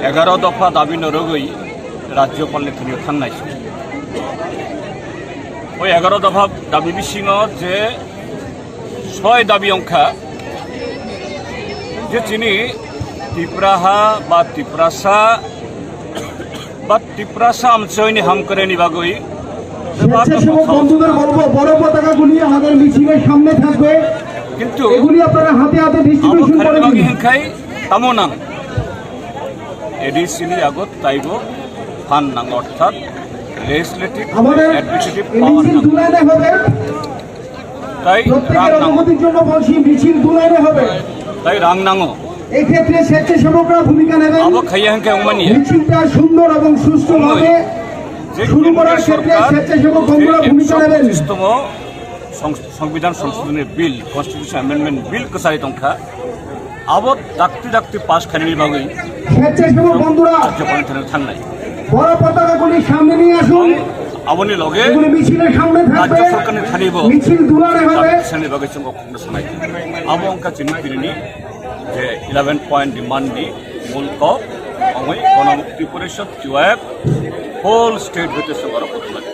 11 দফা দাবি নরগই রাজ্যপালनि थुनि थांनाय ওই 11 দফা দাবি বিসিङ যে 6 দাবি अंखा যে চিনি ত্রিপুরাহা বা ত্রিপুরাসা অঞ্চলनि হামকরেনি বাগই স্বেচ্ছাসেবক বন্ধুদের বলবো বড় পতাকাগুলি আমাদের মিছিলের সামনে থাকবে, কিন্তু এগুলি আপনারা হাতে হাতে ডিস্ট্রিবিউশন করে দিন। হিংখাই তামনাং এডিসিনি আগত তাইব ফান নাং অর্থাৎ লেজিসলেটিভ আমাদের অ্যাডমিনিস্ট্রেটিভ পাওয়ার মিছিল নাং দুলাইনে হবে, তাই প্রত্যেকের রাং নাং অনুমতির জন্য বলছি মিছিল দুলাইনে হবে। তাই রাং নাঙো এই ক্ষেত্রে স্বেচ্ছাসেবকরা ভূমিকা নেবেন। আবো খাইয়া হিংখাই উমানিয়া মিছিলটা সুন্দর এবং সুষ্ঠুভাবে যে শুরু করার ক্ষেত্রে স্বেচ্ছাসেবক বন্ধুরা ভূমিকা নেবেন। 125তম সংবিধান সংশোধনের বিল কনস্টিটিউশন অ্যামেন্ডমেন্ট বিল কসারি তংখা আবো ডাক্তি পাস খাইনি বাগই স্বেচ্ছাসেবক বন্ধুরা রাজ্যপালनि थांनाय বড় পতাকাগুলি সামনে নিয়ে আসুন, আবনি লগে এগুলি মিছিলের সামনে রাজ্য থাকবে, সরকারनि थानिब মিছিল দুলাইনে হবে। সেনি বাগै जों खुंनो सानाय आबो अंका चिनि पिरिनि जे 11 पॉइंट डिमांड नि मुल्क अङै गणमुक्ति परिषद जुएफ होल स्टेट भितर सगार पथलाय